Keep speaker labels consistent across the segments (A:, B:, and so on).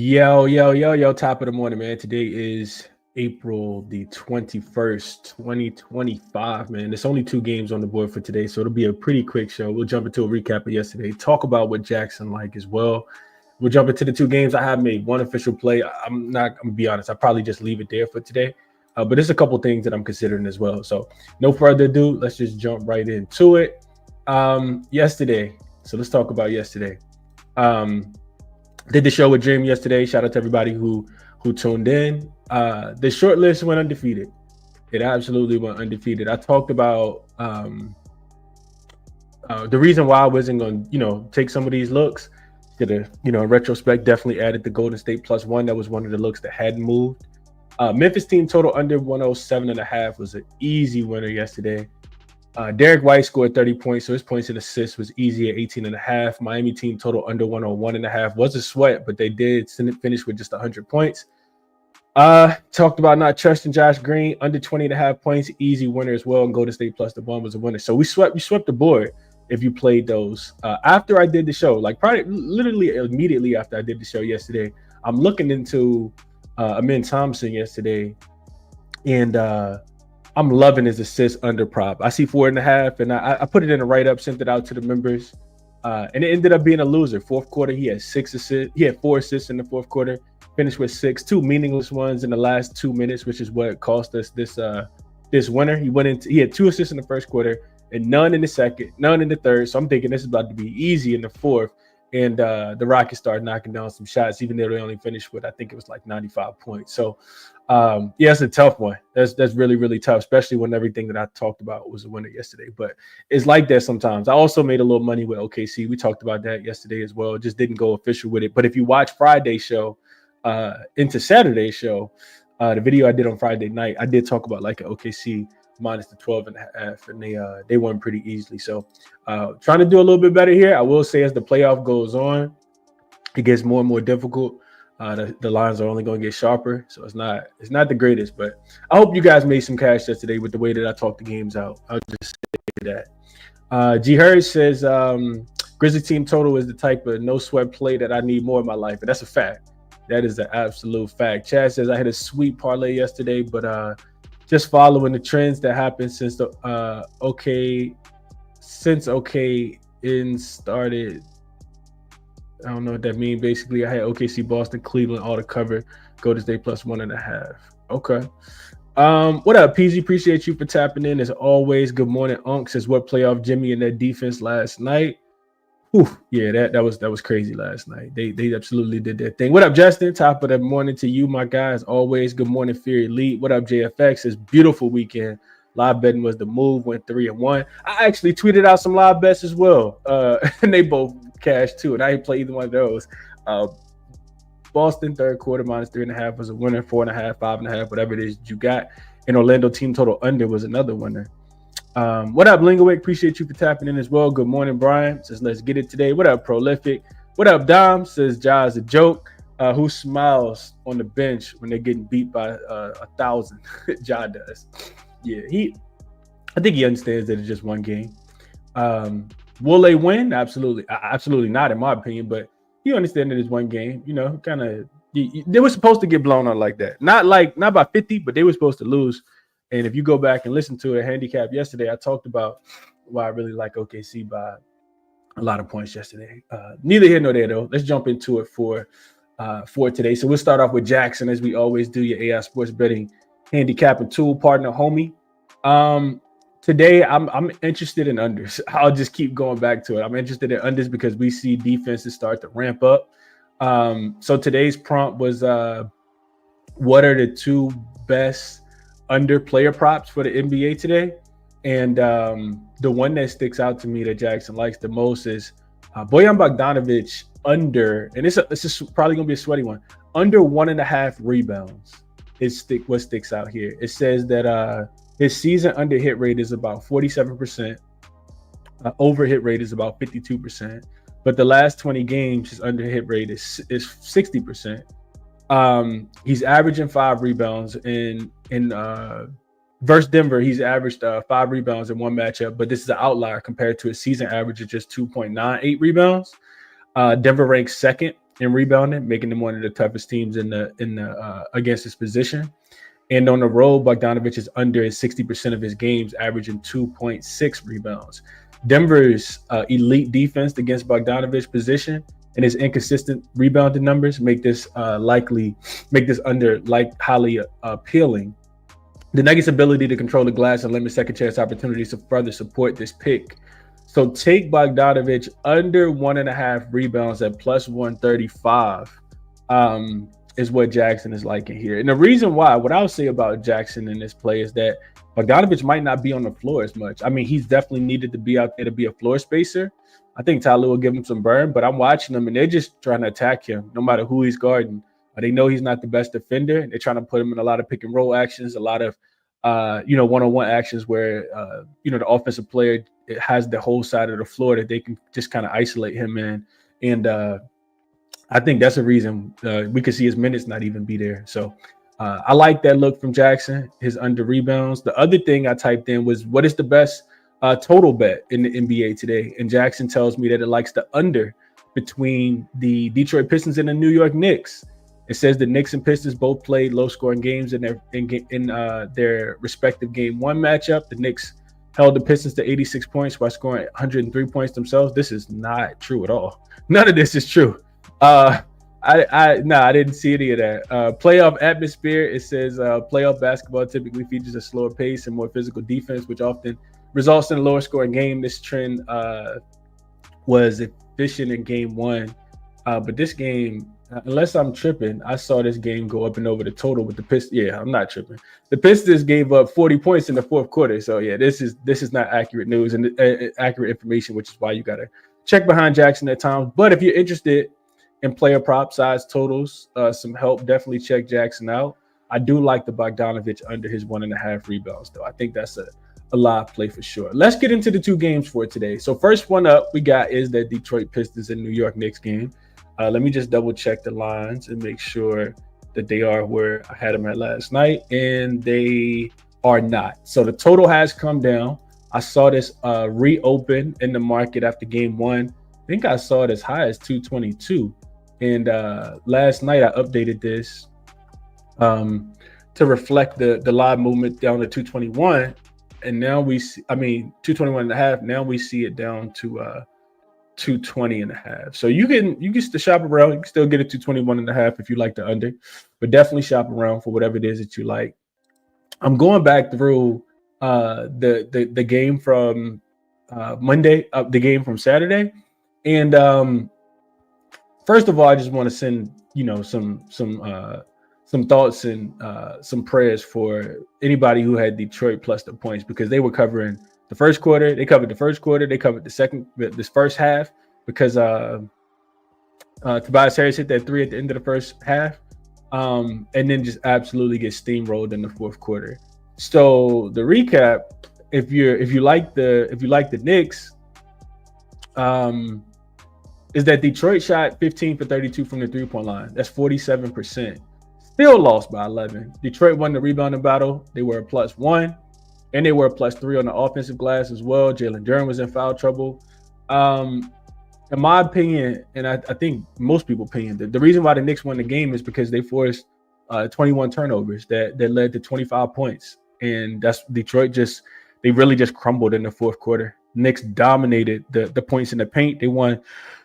A: Yo, top of the morning, man. Today is April the 21st, 2025, man. There's only 2 games on the board for today, so it'll be a pretty quick show. We'll jump into a recap of yesterday, talk about what jaXon like as well. We'll jump into the 2 games. I have made one official play. I'm going to be honest. I'll probably just leave it there for today. But there's a couple things that I'm considering as well. So no further ado, let's just jump right into it. Yesterday, so let's talk about yesterday. Did the show with Jim yesterday. Shout out to everybody who tuned in. The short list went undefeated. It absolutely went undefeated. I talked about the reason why I wasn't going to, take some of these looks. Should have, in retrospect, definitely added the Golden State +1. That was one of the looks that hadn't moved. Memphis team total under 107.5 was an easy winner yesterday. Derek White scored 30 points, so his points and assists was easy at 18.5. Miami team total under 101.5 was a sweat, but they did finish with just 100 points. Talked about not trusting Josh Green, under 20.5 points, easy winner as well. And Golden State +1 was a winner. So we swept the board if you played those. After I did the show, like probably literally immediately after I did the show yesterday, I'm looking into Amin Thompson yesterday, and I'm loving his assist under prop. I see 4.5, and I put it in a write-up, sent it out to the members, and it ended up being a loser. Fourth quarter, he had 6 assists. He had 4 assists in the fourth quarter, finished with 6, 2 meaningless ones in the last 2 minutes, which is what cost us this winner. He had 2 assists in the first quarter and none in the second, none in the third. So I'm thinking this is about to be easy in the fourth. And the Rockets started knocking down some shots, even though they only finished with, I think it was like 95 points. So, it's a tough one. That's really, really tough, especially when everything that I talked about was a winner yesterday. But it's like that sometimes. I also made a little money with OKC. We talked about that yesterday as well. Just didn't go official with it. But if you watch Friday's show into Saturday's show, the video I did on Friday night, I did talk about like an OKC minus the 12.5, and they won pretty easily. So trying to do a little bit better here. I will say as the playoff goes on, it gets more and more difficult. The lines are only going to get sharper, so it's not the greatest. But I hope you guys made some cash yesterday with the way that I talked the games out. I'll just say that. G. Hurd says Grizzly team total is the type of no sweat play that I need more in my life, and that's a fact. That is an absolute fact. Chad says I had a sweet parlay yesterday, but just following the trends that happened since the in started. I don't know what that means. Basically, I had OKC, Boston, Cleveland, all to cover. Golden State +1.5. Okay. What up, PZ? Appreciate you for tapping in as always. Good morning, Unc. Says what playoff Jimmy and that defense last night. Whew, yeah, that was crazy last night. They absolutely did their thing. What up, Justin? Top of the morning to you, my guy, as always. Good morning, Fear Elite. What up, JFX? It's beautiful weekend. Live betting was the move. Went 3-1. I actually tweeted out some live bets as well, and they both cashed too. And I didn't play either one of those. Boston third quarter minus 3.5 was a winner. 4.5, 5.5, whatever it is you got. And Orlando team total under was another winner. What up, Lingowick? Appreciate you for tapping in as well. Good morning, Brian. Says, let's get it today. What up, Prolific? What up, Dom? Says, Ja's a joke. Who smiles on the bench when they're getting beat by 1,000? Ja does. Yeah, I think he understands that it's just one game. Will they win? Absolutely not, in my opinion. But you understand that it's one game. Kind of. They were supposed to get blown out like that. Not by 50, but they were supposed to lose. And if you go back and listen to a handicap yesterday, I talked about why I really like OKC by a lot of points yesterday. Neither here nor there, though. Let's jump into it for today. So we'll start off with jaXon, as we always do, your AI sports betting handicapping tool partner, homie. Today, I'm interested in unders. I'll just keep going back to it. I'm interested in unders because we see defenses start to ramp up. So today's prompt was, what are the 2 best under player props for the NBA today? And the one that sticks out to me that jaXon likes the most is Bojan Bogdanovic under, and it's probably going to be a sweaty one, under 1.5 rebounds. What sticks out here. It says that his season under hit rate is about 47%. Over hit rate is about 52%. But the last 20 games, his under hit rate is 60%. He's averaging 5 rebounds in versus Denver. He's averaged 5 rebounds in one matchup, but this is an outlier compared to his season average of just 2.98 rebounds. Denver ranks second in rebounding, making them one of the toughest teams in the against his position. And on the road, Bogdanovic is under 60% of his games, averaging 2.6 rebounds. Denver's elite defense against Bogdanovic's position and his inconsistent rebounding numbers make this under highly appealing. The Nuggets' ability to control the glass and limit second chance opportunities to further support this pick. So take Bogdanovic under 1.5 rebounds at plus 135 is what jaXon is liking here. And the reason why, what I'll say about jaXon in this play is that Bogdanovic might not be on the floor as much. I mean, he's definitely needed to be out there to be a floor spacer. I think Tyler will give him some burn, but I'm watching him and they're just trying to attack him no matter who he's guarding. They know he's not the best defender. They're trying to put him in a lot of pick and roll actions, a lot of one-on-one actions where the offensive player has the whole side of the floor that they can just kind of isolate him in. And I think that's a reason we could see his minutes not even be there. So I like that look from jaXon, his under rebounds. The other thing I typed in was, what is the best total bet in the NBA today? And jaXon tells me that it likes the under between the Detroit Pistons and the New York Knicks. It says the Knicks and Pistons both played low-scoring games in their respective Game 1 matchup. The Knicks held the Pistons to 86 points while scoring 103 points themselves. This is not true at all. None of this is true. I didn't see any of that. Playoff atmosphere, it says playoff basketball typically features a slower pace and more physical defense, which often results in a lower scoring game. This trend was efficient in Game 1, but this game, unless I'm tripping, I saw this game go up and over the total with the Pistons. Yeah, I'm not tripping. The Pistons gave up 40 points in the fourth quarter. So yeah, this is not accurate news and accurate information, which is why you got to check behind jaXon at times. But if you're interested in player prop size totals, some help, definitely check jaXon out. I do like the Bogdanovic under his 1.5 rebounds, though. I think that's a live play for sure. Let's get into the two games for today. So first one up we got is the Detroit Pistons and New York Knicks game. Let me just double check the lines and make sure that they are where I had them at last night, and they are not. So the total has come down. I saw this reopen in the market after Game 1. I think I saw it as high as 222. And last night I updated this to reflect the live movement down to 221. And now we see, 221.5. Now we see it down to 220.5. So you can still shop around. You can still get it to 221.5 if you like the under, but definitely shop around for whatever it is that you like. I'm going back through the game from Monday, the game from Saturday, and first of all, I just want to send some thoughts and some prayers for anybody who had Detroit plus the points, because they were covering the first quarter. They covered the first quarter. They covered this first half, because Tobias Harris hit that 3 at the end of the first half, and then just absolutely get steamrolled in the fourth quarter. So the recap, if you like the Knicks, is that Detroit shot 15 for 32 from the 3-point line. That's 47%. Still lost by 11. Detroit won the rebounding battle. They were a +1, and they were a +3 on the offensive glass as well. Jalen Duren was in foul trouble. In my opinion, and I think most people's opinion, the reason why the Knicks won the game is because they forced 21 turnovers that led to 25 points. And that's Detroit they really just crumbled in the fourth quarter. Knicks dominated the points in the paint. They won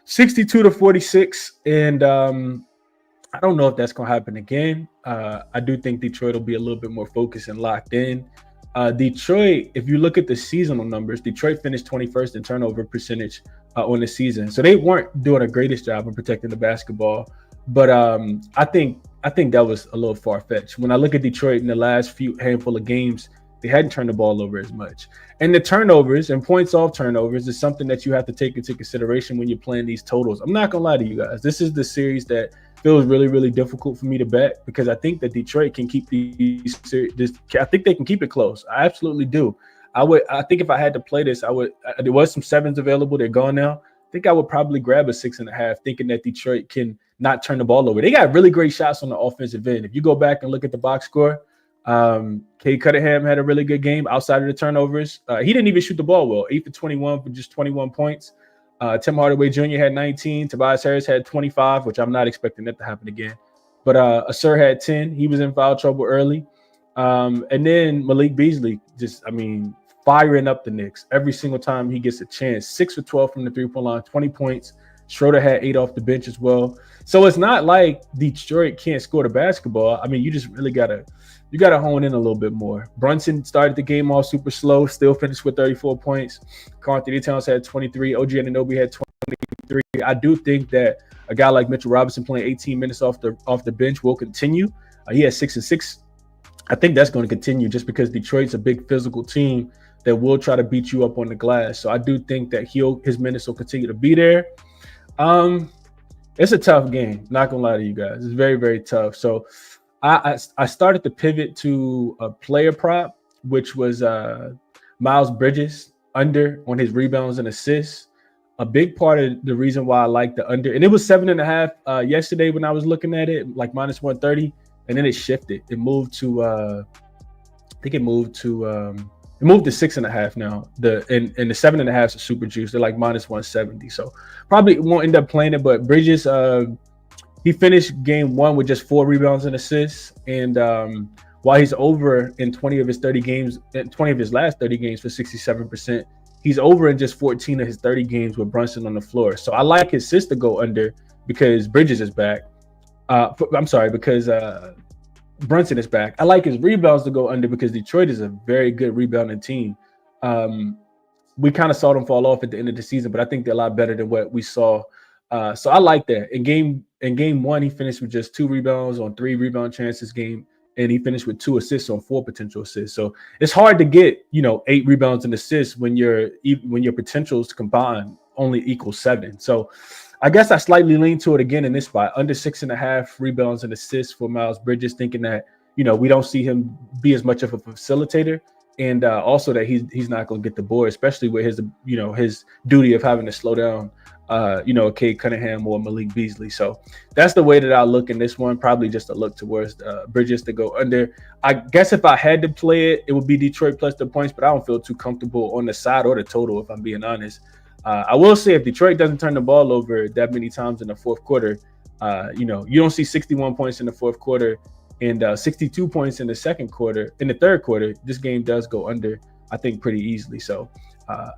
A: 62-46. And I don't know if that's going to happen again. I do think Detroit will be a little bit more focused and locked in. Detroit, if you look at the seasonal numbers, Detroit finished 21st in turnover percentage on the season. So they weren't doing the greatest job of protecting the basketball. But I think that was a little far-fetched. When I look at Detroit in the last handful of games, they hadn't turned the ball over as much. And the turnovers and points off turnovers is something that you have to take into consideration when you're playing these totals. I'm not going to lie to you guys. This is the series that feels really, really difficult for me to bet, because I think that Detroit can keep I think they can keep it close. I absolutely do. I think if I had to play this, I would. There was some 7s available. They're gone now. I think I would probably grab a 6.5, thinking that Detroit can not turn the ball over. They got really great shots on the offensive end. If you go back and look at the box score, Cade Cunningham had a really good game outside of the turnovers. He didn't even shoot the ball well. 8 for 21 for just 21 points. Tim Hardaway Jr. had 19. Tobias Harris had 25, which I'm not expecting that to happen again. But Asur had 10. He was in foul trouble early. And then Malik Beasley firing up the Knicks every single time he gets a chance. 6 for 12 from the three-point line, 20 points. Schroeder had 8 off the bench as well. So it's not like Detroit can't score the basketball. I mean, you just really gotta hone in a little bit more. Brunson started the game off super slow, still finished with 34 points. Karl-Anthony Towns had 23. OG Anunoby had 23. I do think that a guy like Mitchell Robinson playing 18 minutes off the bench will continue. He had 6 and 6. I think that's going to continue just because Detroit's a big physical team that will try to beat you up on the glass. So I do think that his minutes will continue to be there. It's a tough game. Not gonna lie to you guys. It's very, very tough. So I started to pivot to a player prop, which was Miles Bridges under on his rebounds and assists. A big part of the reason why I like the under, and it was 7.5 yesterday when I was looking at it, like minus 130, and then it shifted. It moved to it moved to 6.5 now. The 7.5 is super juice. They're like minus 170. So probably won't end up playing it. But Bridges, he finished game 1 with just 4 rebounds and assists. And while he's over in 20 of his 30 games, 20 of his last 30 games for 67%, he's over in just 14 of his 30 games with Brunson on the floor. So I like his assists to go under because Bridges is back. Because Brunson is back. I like his rebounds to go under because Detroit is a very good rebounding team. We kind of saw them fall off at the end of the season, but I think they're a lot better than what we saw. So I like that. In game 1, he finished with just 2 rebounds on 3 rebound chances game, and he finished with 2 assists on 4 potential assists. So it's hard to get 8 rebounds and assists when your potentials combined only equal 7. So I guess I slightly lean to it again in this spot, under 6.5 rebounds and assists for Miles Bridges, thinking that, we don't see him be as much of a facilitator, and also that he's not going to get the board, especially with his, his duty of having to slow down, Cade Cunningham or Malik Beasley. So that's the way that I look in this one, probably just a look towards Bridges to go under. I guess if I had to play it, it would be Detroit plus the points, but I don't feel too comfortable on the side or the total, if I'm being honest. I will say if Detroit doesn't turn the ball over that many times in the fourth quarter, you don't see 61 points in the fourth quarter and 62 points in the third quarter, this game does go under, I think, pretty easily. So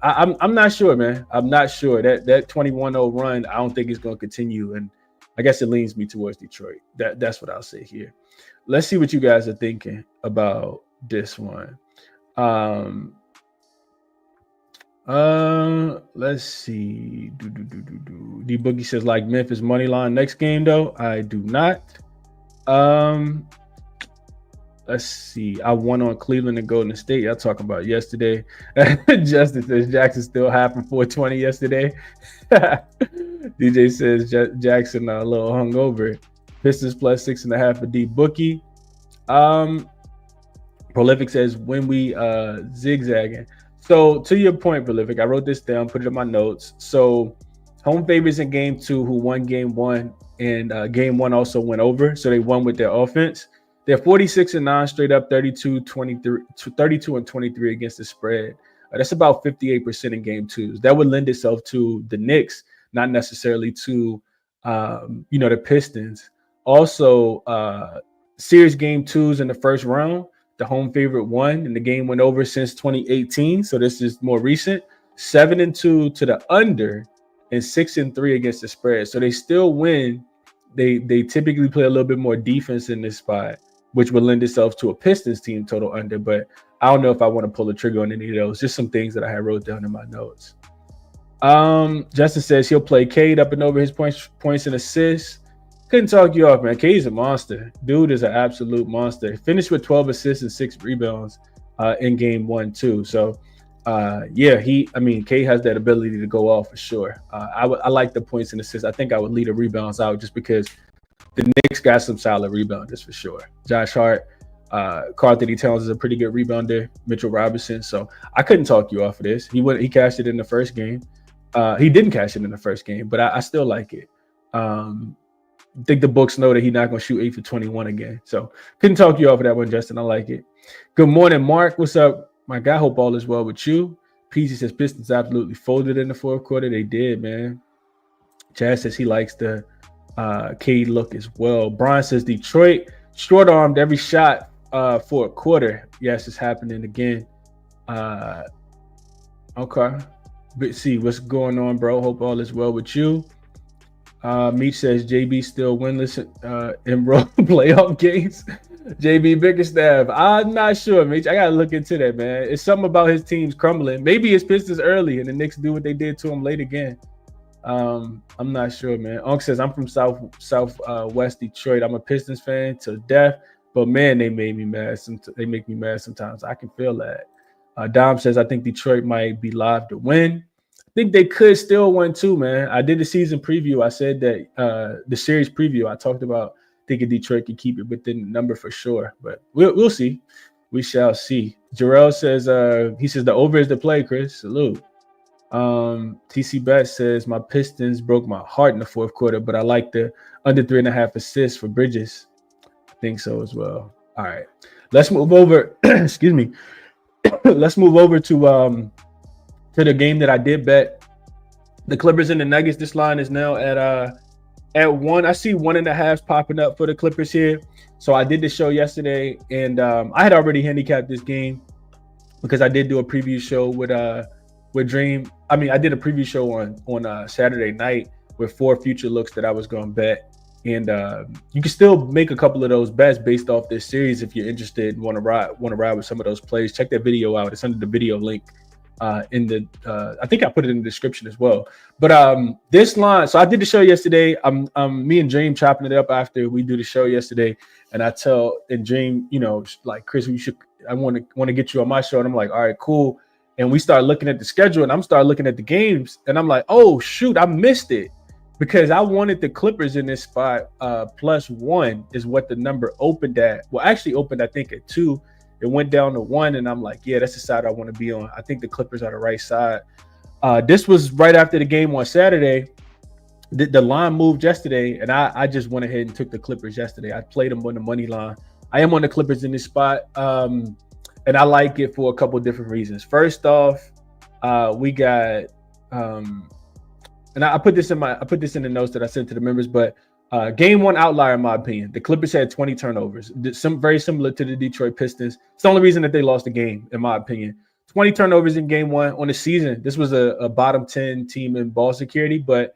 A: I'm not sure, man. I'm not sure that 21-0 run, I don't think it's going to continue. And I guess it leans me towards Detroit. That's what I'll say here. Let's see what you guys are thinking about this one. Let's see. D Boogie says like Memphis money line next game though. I do not. Let's see. I won on Cleveland and Golden State. Y'all talking about yesterday. Justin says Jackson still happened 420 yesterday. DJ says Jackson a little hungover. Pistons plus 6.5 for D Bookie. Prolific says when we zigzagging. So to your point, Prolific, I wrote this down, put it in my notes. So home favorites in game 2 who won game 1 and game 1 also went over. So they won with their offense. They're 46-9 straight up, 32 and 23 against the spread. That's about 58% in game 2s. That would lend itself to the Knicks, not necessarily to the Pistons. Also, series game 2s in the first round. The home favorite won, and the game went over since 2018. So this is more recent. 7-2 to the under, and 6-3 against the spread. So they still win. They typically play a little bit more defense in this spot, which would lend itself to a Pistons team total under. But I don't know if I want to pull the trigger on any of those. Just some things that I had wrote down in my notes. Justin says he'll play Cade up and over his points and assists. Couldn't talk you off, man. Cade's a monster. Dude is an absolute monster. He finished with 12 assists and 6 rebounds in game 1 too. So Cade has that ability to go off for sure. I like the points and assists. I think I would lead the rebounds out just because the Knicks got some solid rebounders for sure. Josh Hart, Karl-Anthony Towns is a pretty good rebounder. Mitchell Robinson. So I couldn't talk you off of this. He cashed it in the first game. He didn't cash it in the first game, but I still like it. I think the books know that he's not going to shoot 8 for 21 again. So couldn't talk you off of that one, Justin. I like it. Good morning, Mark. What's up, my guy? Hope all is well with you. PZ says Pistons absolutely folded in the fourth quarter. They did, man. Chad says he likes the Cade look as well. Brian says Detroit short-armed every shot for a quarter. Yes, it's happening again. Okay. But see what's going on, bro. Hope all is well with you. Meech says JB still winless in role playoff games. JB Bickerstaff. I'm not sure, Meech. I gotta look into that, man. It's something about his team's crumbling. Maybe it's Pistons early and the Knicks do what they did to him late again. I'm not sure, man. Unc says I'm from West Detroit. I'm a Pistons fan to death, but man, they made me mad. They make me mad sometimes. I can feel that. Dom says I think Detroit might be live to win. I think they could still win too, man. I did the season preview. I said that the series preview. I talked about thinking Detroit could keep it within the number for sure, but we'll see. We shall see. Jarrell says he says the over is the play. Chris, salute. TC Bet says my Pistons broke my heart in the fourth quarter, but I like the under 3.5 assists for Bridges. I think so as well. All right, let's move over. Excuse me. Let's move over to the game that I did bet. The Clippers and the Nuggets. This line is now at 1. I see 1.5 popping up for the Clippers here. So I did the show yesterday, and I had already handicapped this game because I did do a preview show with Dream. I mean, I did a preview show on Saturday night with 4 future looks that I was going to bet. And you can still make a couple of those bets based off this series if you're interested and want to ride with some of those plays. Check that video out. It's under the video link in the I think I put it in the description as well. But this line, so I did the show yesterday. Me and Dream chopping it up after we do the show yesterday, and I tell Dream, like, Chris, I want to get you on my show, and I'm like, all right, cool. And we start looking at the schedule, and I'm start looking at the games, and I'm like, oh shoot, I missed it. Because I wanted the Clippers in this spot. +1 is what the number opened at. Well, actually opened, I think, at 2. It went down to 1, and I'm like, yeah, that's the side I want to be on. I think the Clippers are the right side. This was right after the game on Saturday. The line moved yesterday, and I just went ahead and took the Clippers yesterday. I played them on the money line. I am on the Clippers in this spot, and I like it for a couple of different reasons. First off, we got and I put this in the notes that I sent to the members, but game 1 outlier in my opinion. The Clippers had 20 turnovers, very similar to the Detroit Pistons. It's the only reason that they lost the game, in my opinion. 20 turnovers in game 1 on the season. This was a bottom 10 team in ball security, but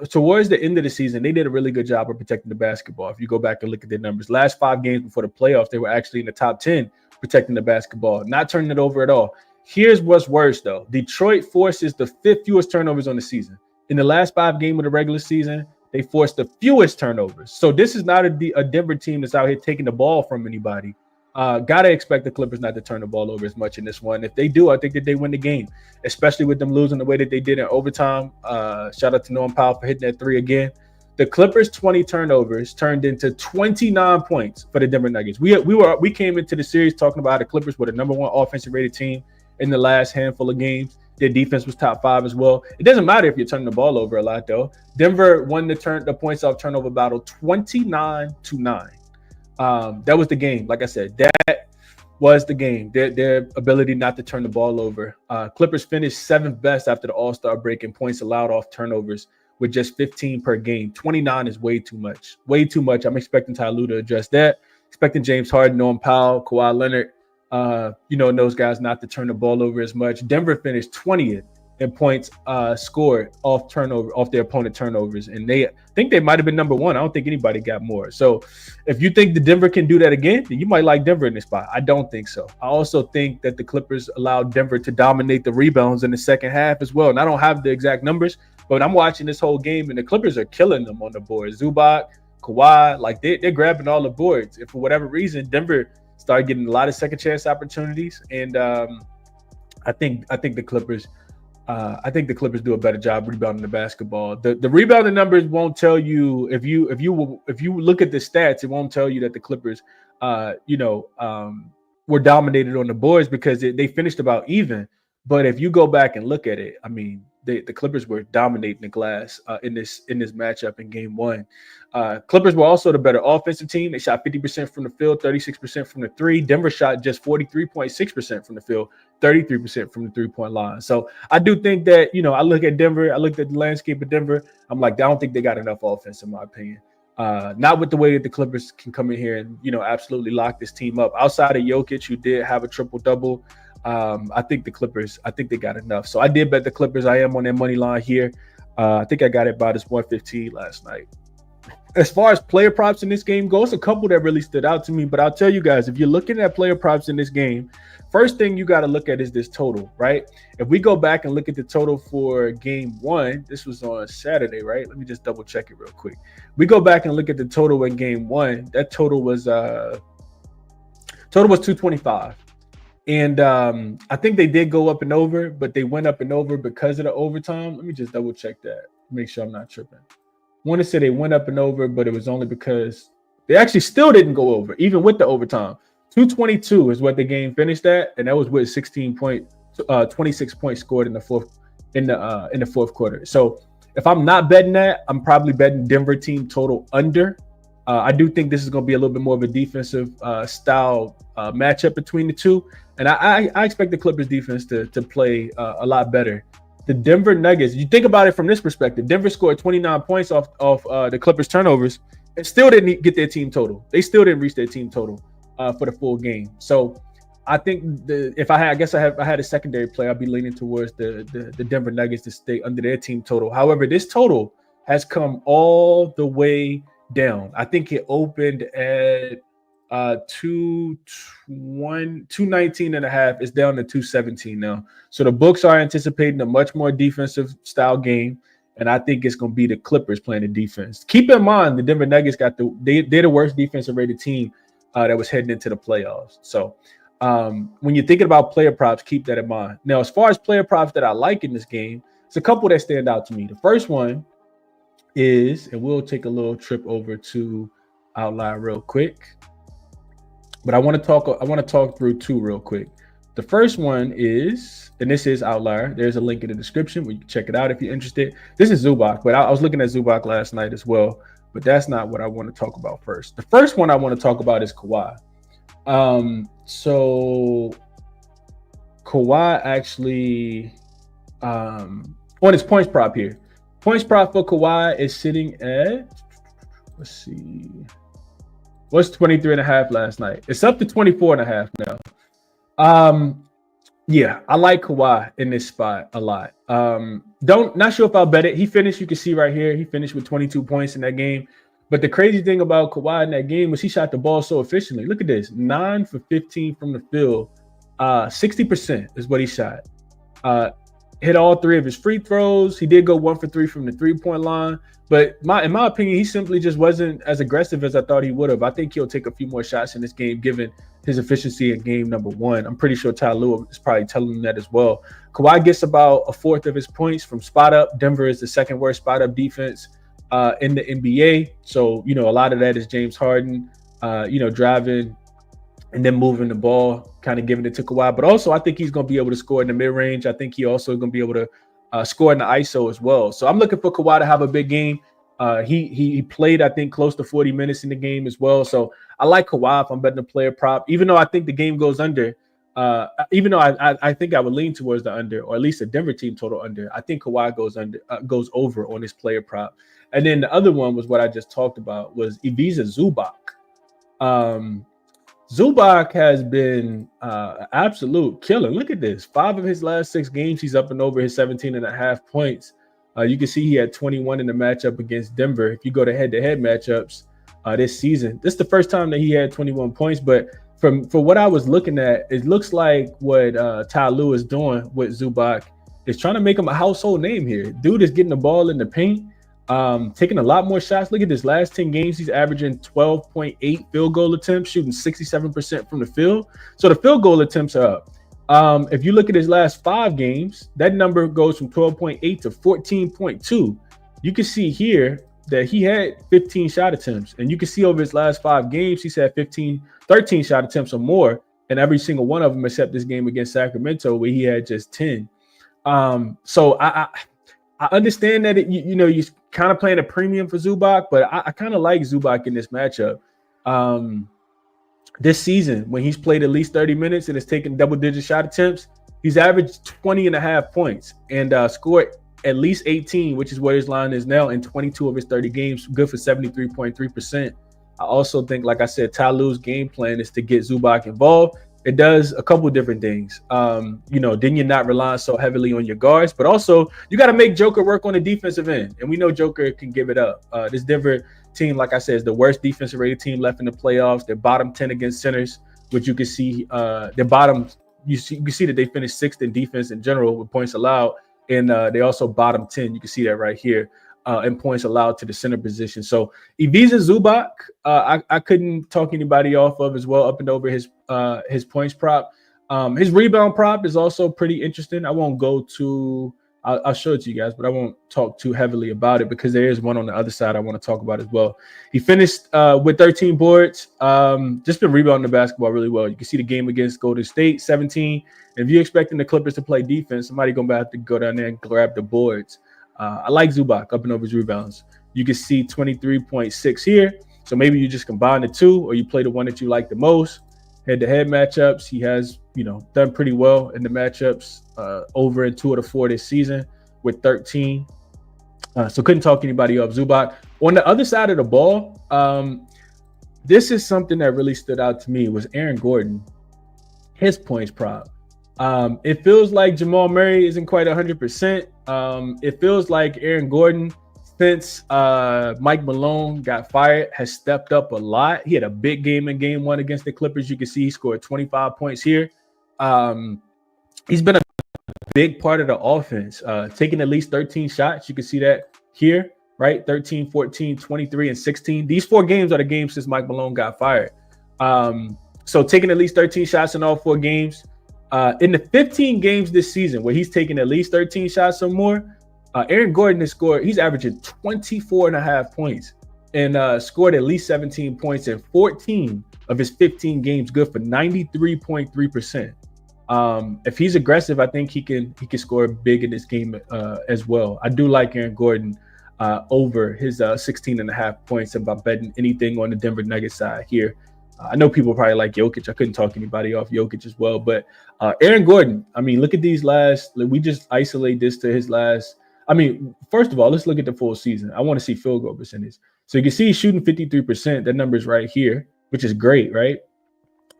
A: towards the end of the season, they did a really good job of protecting the basketball. If you go back and look at their numbers, last 5 games before the playoffs, they were actually in the top 10 protecting the basketball, not turning it over at all. Here's what's worse though. Detroit forces the 5th fewest turnovers on the season. In the last 5 games of the regular season, they forced the fewest turnovers. So this is not a Denver team that's out here taking the ball from anybody. Gotta expect the Clippers not to turn the ball over as much in this one. If they do, I think that they win the game, especially with them losing the way that they did in overtime. Shout out to Norman Powell for hitting that 3 again. The Clippers' 20 turnovers turned into 29 points for the Denver Nuggets. We came into the series talking about how the Clippers were the #1 offensive rated team in the last handful of games. Their defense was top 5 as well. It doesn't matter if you're turning the ball over a lot, though. Denver won the points off turnover battle 29-9. That was the game. Like I said, that was the game. Their ability not to turn the ball over. Clippers finished 7th best after the All-Star break in points allowed off turnovers with just 15 per game. 29 is way too much. Way too much. I'm expecting Ty Lue to address that. Expecting James Harden, Norman Powell, Kawhi Leonard, and those guys not to turn the ball over as much. Denver finished 20th in points scored off their opponent turnovers, and I think they might have been #1. I don't think anybody got more. So if you think the Denver can do that again, then you might like Denver in this spot. I don't think so. I also think that the Clippers allowed Denver to dominate the rebounds in the second half as well. And I don't have the exact numbers, but I'm watching this whole game, and the Clippers are killing them on the board. Zubac, Kawhi, like they're grabbing all the boards. And for whatever reason, Denver started getting a lot of second chance opportunities, and I think the Clippers do a better job rebounding the basketball. The rebounding numbers won't tell you if you look at the stats, it won't tell you that the Clippers were dominated on the boards because they finished about even. But if you go back and look at it, I mean, the Clippers were dominating the glass in this matchup in game one. Clippers were also the better offensive team. They shot 50% from the field, 36% from the three. Denver shot just 43.6% from the field, 33% from the three-point line. So I do think that, I look at Denver, I looked at the landscape of Denver. I'm like, I don't think they got enough offense, in my opinion. Not with the way that the Clippers can come in here and, absolutely lock this team up. Outside of Jokic, who did have a triple-double, I think the Clippers, I think they got enough. So I did bet the Clippers. I am on their money line here. I think I got it about as 115 last night. As far as player props in this game goes, a couple that really stood out to me. But I'll tell you guys, if you're looking at player props in this game, first thing you got to look at is this total, right? If we go back and look at the total for game one, this was on Saturday, right? Let me just double check it real quick. We go back and look at the total in game one. That total was 225. And I think they did go up and over, but they went up and over because of the overtime. Let me just double check that, make sure I'm not tripping. I want to say they went up and over, but it was only because they actually still didn't go over, even with the overtime. 222 is what the game finished at, and that was with 26 points scored in the fourth quarter. So if I'm not betting that, I'm probably betting Denver team total under. I do think this is going to be a little bit more of a defensive style matchup between the two, and I expect the Clippers defense to play a lot better. The Denver Nuggets, you think about it from this perspective, Denver scored 29 points off the Clippers turnovers and still didn't get their team total. They still didn't reach their team total for the full game. So I think if I had a secondary play, I'd be leaning towards the Denver Nuggets to stay under their team total. However, this total has come all the way down. I think it opened at 219 and a half. It's down to 217 now. So the books are anticipating a much more defensive style game, and I think it's going to be the Clippers playing the defense. Keep in mind the Denver Nuggets they're the worst defensive rated team that was heading into the playoffs. So when you're thinking about player props, keep that in mind. Now, as far as player props that I like in this game, it's a couple that stand out to me. The first one is, and we'll take a little trip over to Outlier real quick. But I want to talk through two real quick. The first one is, and this is Outlier. There's a link in the description where you can check it out if you're interested. This is Zubac, but I was looking at Zubac last night as well. But that's not what I want to talk about first. The first one I want to talk about is Kawhi. So Kawhi actually on his points prop here. Points prop for Kawhi is sitting at, let's see, was 23.5 last night. It's up to 24.5 now. Yeah, I like Kawhi in this spot a lot. Not sure if I'll bet it. He finished, you can see right here, he finished with 22 points in that game. But the crazy thing about Kawhi in that game was he shot the ball so efficiently. Look at this, 9 for 15 from the field. 60% is what he shot. Hit all three of his free throws. He did go 1 for 3 from the three-point line. But in my opinion, he simply just wasn't as aggressive as I thought he would have. I think he'll take a few more shots in this game, given his efficiency in game number one. I'm pretty sure Ty Lue is probably telling him that as well. Kawhi gets about a fourth of his points from spot up. Denver is the second worst spot up defense in the NBA. So, a lot of that is James Harden, driving and then moving the ball, kind of giving it to Kawhi. But also, I think he's going to be able to score in the mid-range. I think he also going to be able to score in the ISO as well. So I'm looking for Kawhi to have a big game. He played, I think, close to 40 minutes in the game as well. So I like Kawhi if I'm betting a player prop, even though I think the game goes under. Even though I think I would lean towards the under, or at least a Denver team total under. I think Kawhi goes over on this player prop. And then the other one was what I just talked about, was Ivica Zubac. Zubac has been absolute killer. Look at this. 5 of his last 6 games, he's up and over his 17.5 points. You can see he had 21 in the matchup against Denver. If you go to head-to-head matchups this season, this is the first time that he had 21 points. But for what I was looking at, it looks like what Ty Lue is doing with Zubac is trying to make him a household name here. Dude is getting the ball in the paint, taking a lot more shots. Look at this last 10 games. He's averaging 12.8 field goal attempts, shooting 67% from the field. So the field goal attempts are up. If you look at his last 5 games, that number goes from 12.8 to 14.2. You can see here that he had 15 shot attempts. And you can see over his last 5 games, he's had 13 shot attempts or more. And every single one of them except this game against Sacramento, where he had just 10. So I understand that you kind of playing a premium for Zubac, but I kind of like Zubac in this matchup. This season, when he's played at least 30 minutes and has taken double-digit shot attempts, he's averaged 20 and a half points and scored at least 18, which is where his line is now, in 22 of his 30 games, good for 73.3%. I also think, like I said, Ty Lue's game plan is to get Zubac involved. It does a couple different things. Then you're not relying so heavily on your guards, but also you got to make Joker work on the defensive end. And we know Joker can give it up. This Denver team, like I said, is the worst defensive rated team left in the playoffs. They're bottom 10 against centers, which you can see their bottom. You see that they finished 6th in defense in general with points allowed. And they also bottom 10. You can see that right here. And points allowed to the center position. So Ivica Zubac, I couldn't talk anybody off of as well, up and over his points prop. His rebound prop is also pretty interesting. I won't go to I'll show it to you guys, but I won't talk too heavily about it because there is one on the other side I want to talk about as well. He finished with 13 boards, just been rebounding the basketball really well. You can see the game against Golden State, 17. And if you're expecting the Clippers to play defense, somebody going to have to go down there and grab the boards. I like Zubac up and over his rebounds. You can see 23.6 here. So maybe you just combine the two, or you play the one that you like the most. Head-to-head matchups, he has, done pretty well in the matchups over in 2 of the 4 this season with 13. So couldn't talk anybody up. Zubac. On the other side of the ball, this is something that really stood out to me was Aaron Gordon, his points prop. It feels like Jamal Murray isn't quite 100%. It feels like Aaron Gordon, since Mike Malone got fired, has stepped up a lot. He had a big game in game 1 against the Clippers. You can see he scored 25 points here. He's been a big part of the offense, taking at least 13 shots. You can see that here, right? 13, 14, 23, and 16. These 4 games are the games since Mike Malone got fired. So taking at least 13 shots in all 4 games. In the 15 games this season where he's taken at least 13 shots or more, Aaron Gordon has scored, he's averaging 24 and a half points and scored at least 17 points in 14 of his 15 games, good for 93.3%. If he's aggressive, I think he can score big in this game as well. I do like Aaron Gordon over his 16 and a half points if I'm betting anything on the Denver Nuggets side here. I know people probably like Jokic. I couldn't talk anybody off Jokic as well. But Aaron Gordon, I mean, look at these we just isolate this to his last. I mean, first of all, let's look at the full season. I want to see field goal percentage. So you can see he's shooting 53%. That number is right here, which is great, right?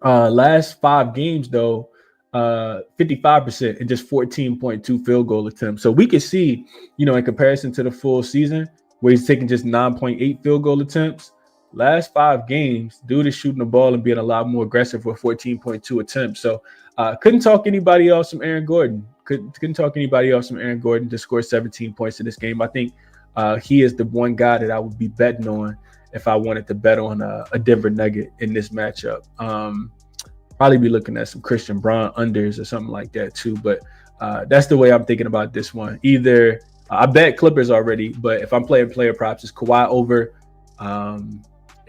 A: Last 5 games, though, 55% and just 14.2 field goal attempts. So we can see, in comparison to the full season, where he's taking just 9.8 field goal attempts, last 5 games, dude is shooting the ball and being a lot more aggressive with 14.2 attempts. So couldn't talk anybody else from Aaron Gordon. Couldn't talk anybody else from Aaron Gordon to score 17 points in this game. I think he is the one guy that I would be betting on if I wanted to bet on a Denver Nugget in this matchup. Probably be looking at some Christian Braun unders or something like that too. But that's the way I'm thinking about this one. Either I bet Clippers already, but if I'm playing player props, it's Kawhi over,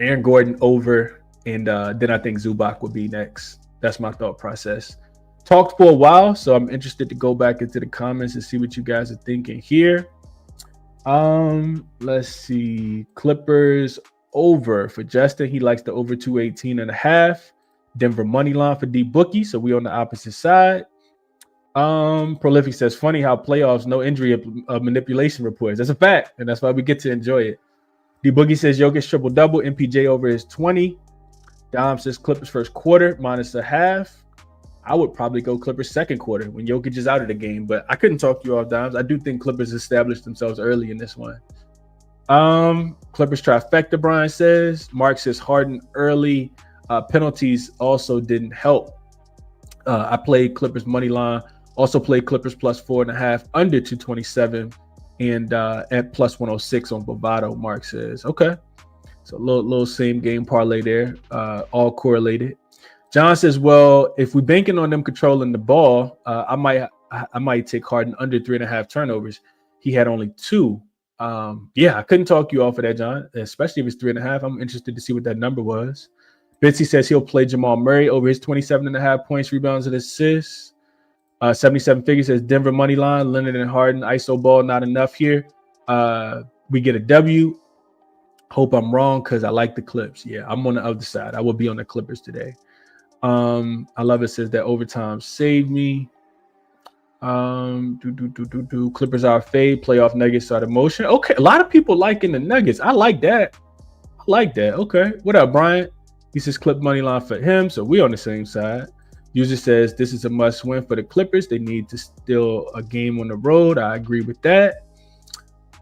A: Aaron Gordon over, and then I think Zubac would be next. That's my thought process. Talked for a while, so I'm interested to go back into the comments and see what you guys are thinking here. Let's see. Clippers over for Justin. He likes the over 218 and a half. Denver money line for D Bookie, so we on the opposite side. Prolific says, funny how playoffs, no injury manipulation reports. That's a fact, and that's why we get to enjoy it. D Boogie says Jokic triple-double, MPJ over his 20. Dom says Clippers first quarter minus a half. I would probably go Clippers second quarter when Jokic is out of the game, but I couldn't talk you off, Doms. I do think Clippers established themselves early in this one. Clippers trifecta, Brian says. Mark says Harden early. Penalties also didn't help. I played Clippers money line. Also played Clippers plus 4.5 under 227 and at plus 106 on Bovado. Mark says, okay. So a little same game parlay there, all correlated. John says, well, if we're banking on them controlling the ball, I might take Harden under 3.5 turnovers. He had only 2. I couldn't talk you off of that, John, especially if it's 3.5. I'm interested to see what that number was. Bitsy says he'll play Jamal Murray over his 27.5 points, rebounds, and assists. 77 figures says Denver money line, Leonard and Harden, ISO ball, not enough here. We get a W. Hope I'm wrong because I like the Clips. Yeah, I'm on the other side. I will be on the Clippers today. I love it. Says that overtime saved me. Clippers are fade. Playoff Nuggets are the motion. Okay, a lot of people liking the Nuggets. I like that. Okay. What up, Brian? He says clip money line for him, so we on the same side. User says this is a must win for the Clippers. They need to steal a game on the road. I agree with that.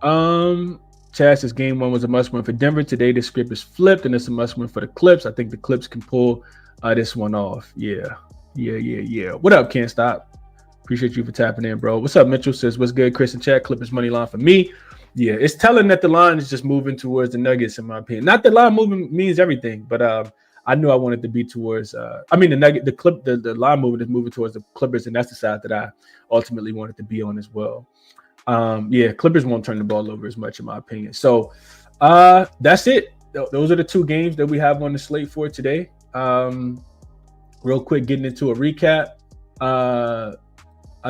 A: Chaz says game 1 was a must win for Denver. Today the script is flipped and it's a must win for the Clips. I think the Clips can pull this one off. Yeah. What up, Can't Stop? Appreciate you for tapping in, bro. What's up, Mitchell? Says what's good, Chris and Chad? Clippers money line for me. Yeah, it's telling that the line is just moving towards the Nuggets, in my opinion. Not that line moving means everything, but I knew I wanted to be towards. The line moving is moving towards the Clippers, and that's the side that I ultimately wanted to be on as well. Clippers won't turn the ball over as much, in my opinion. So that's it. Those are the 2 games that we have on the slate for today. Real quick, getting into a recap. I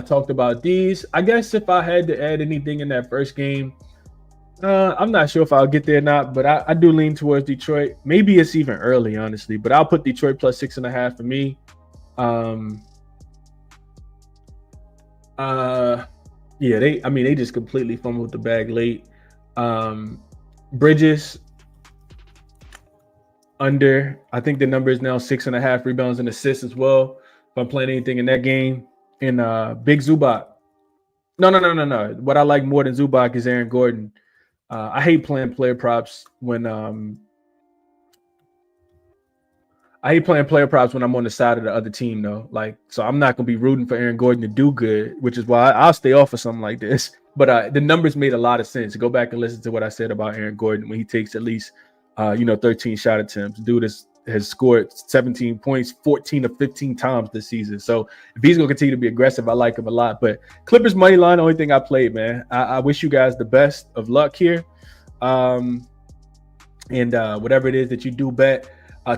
A: talked about these. I guess if I had to add anything in that first game, I'm not sure if I'll get there or not, but I do lean towards Detroit. Maybe it's even early, honestly, but I'll put Detroit plus 6.5 for me. They just completely fumbled the bag late. Bridges under. I think the number is now 6.5 rebounds and assists as well. If I'm playing anything in that game. And Big Zubac. No. What I like more than Zubac is Aaron Gordon. I hate playing player props when I'm on the side of the other team, though. So I'm not gonna be rooting for Aaron Gordon to do good, which is why I'll stay off of something like this. But the numbers made a lot of sense. Go back and listen to what I said about Aaron Gordon when he takes at least 13 shot attempts. Dude has scored 17 points 14 or 15 times this season. So if he's going to continue to be aggressive, I like him a lot. But Clippers money line, only thing I played, man. I wish you guys the best of luck here. And whatever it is that you do bet.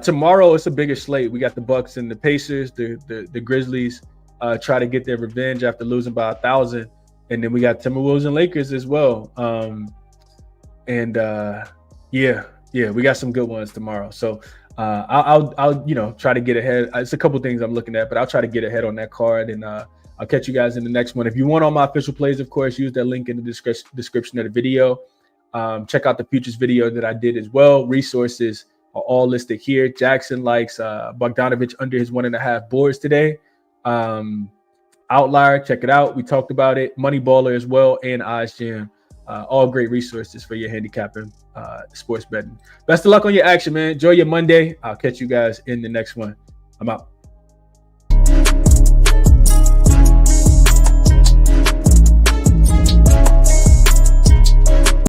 A: Tomorrow, it's a bigger slate. We got the Bucks and the Pacers. The Grizzlies try to get their revenge after losing by 1,000. And then we got Timberwolves and Lakers as well. We got some good ones tomorrow. So I'll try to get ahead. It's a couple things I'm looking at, but I'll try to get ahead on that card, and I'll catch you guys in the next one. If you want all my official plays, of course, use that link in the description of the video. Check out the futures video that I did as well. Resources are all listed here. jaXon likes Bogdanovich under his 1.5 boards today. Outlier, check it out. We talked about it. Money Baller as well, and Eyes Jam. All great resources for your handicapping sports betting. Best of luck on your action, man. Enjoy your Monday. I'll catch you guys in the next one. I'm out.